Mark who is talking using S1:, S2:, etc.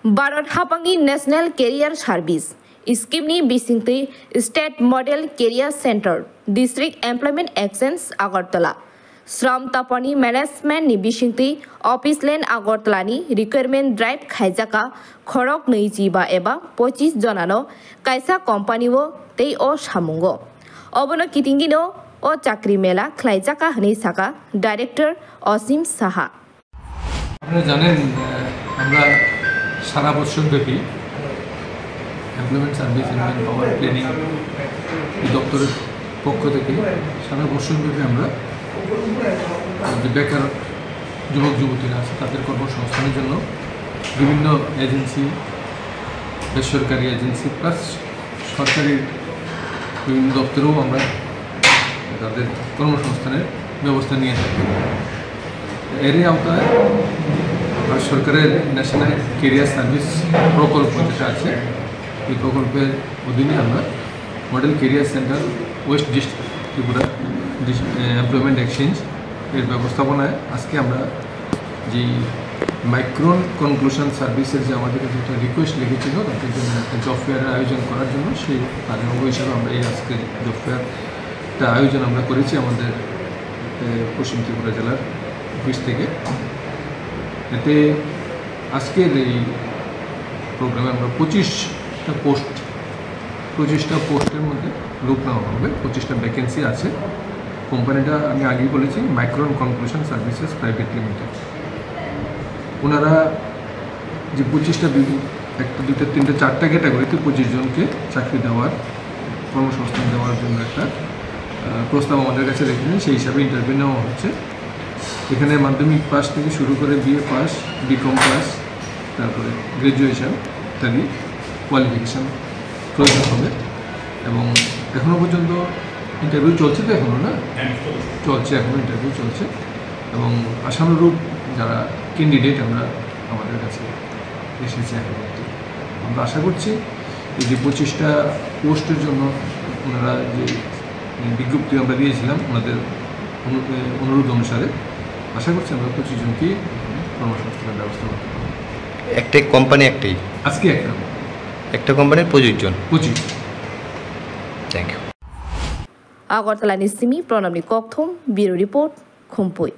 S1: भारत हापांगी national career service स्कीमनि बिसिंगथि state model career centre district employment exchange Agartala श्रम तपनी मैनेजमेंट नि बिसिंगथि ऑफिस लैंड आगरतलानि रिक्वायरमेंट ड्राइव खाइजाका खरक 25 एबा 25 जनानो कायसा कम्पानिओ तै ओ सामुंगो अबनो कितिंगिनो ओ चाकरी मेला खलाइजाका हनै साका डायरेक्टर असीम साहा
S2: আপনারা জানেন আমরা সারা বছরব্যাপী employment service and manpower planning দপ্তরের পক্ষ থেকে সারা বছরব্যাপী আমরা যে বেকার যুবক যুবতীরা আছে তাদের কর্মসংস্থানের জন্য বিভিন্ন এজেন্সি বেসরকারি এজেন্সি প্লাস সরকারি বিভিন্ন দপ্তরেও আমরা তাদের কর্মসংস্থানের ব্যবস্থা নিয়ে থাকি। এরই আওতায় সরকারের ন্যাশনাল ক্যারিয়ার সার্ভিস প্রকল্প যেটা আছে এই প্রকল্পের অধীনে আমরা model career centre West district Tripura employment exchange এর ব্যবস্থাপনায় আজকে আমরা যেই মাইক্রন কনক্লুশন সার্ভিসের যে আমাদের কাছে একটা রিকোয়েস্ট লিখেছিল তাদের জন্য একটা জব ফেয়ারের আয়োজন করার জন্য সেই তাদের অঙ্গ হিসাবে আমরা এই আজকে জব ফেয়ারটা আয়োজন আমরা করেছি আমাদের পশ্চিম ত্রিপুরা জেলার অফিস থেকে। এতে আজকের এই প্রোগ্রামে আমরা 25টা পোস্টের মধ্যে লোক নেওয়া হবে। 25টা ভ্যাকেন্সি আছে। কোম্পানিটা আমি আগেই বলেছি micron conclusion services private limited. ওনারা যে 25টা একটা দুটো তিনটে চারটা ক্যাটাগরিতে 25 জনকে চাকরি দেওয়ার কর্মসংস্থান দেওয়ার জন্য একটা প্রস্তাব আমাদের কাছে রেখেছেন, সেই হিসাবে ইন্টারভিউ নেওয়া হচ্ছে। এখানে মাধ্যমিক পাস থেকে শুরু করে বিএ পাস, বিকম পাস, তারপরে গ্র্যাজুয়েশন ইত্যাদি কোয়ালিফিকেশান প্রয়োজন হবে এবং এখনও পর্যন্ত ইন্টারভিউ চলছে তো এখনও না চলছে এখনও ইন্টারভিউ চলছে এবং আশানুরূপ যারা ক্যান্ডিডেট আমাদের কাছে এসেছে এখন আমরা আশা করছি এই যে 25টা পোস্টের জন্য ওনারা যে বিজ্ঞপ্তি আমরা দিয়েছিলাম ওনাদের অনুরোধ অনুসারে আশা করছি আমরা 25 জনকে কর্মসংস্থানের ব্যবস্থা করতে পারব।
S3: একটা কোম্পানি
S2: আজকে
S3: একটা কোম্পানির 25 জন।
S1: Thank you. আগরতলা নিসিমি প্রণামী ককথম ব্যুরো রিপোর্ট খুমপুই।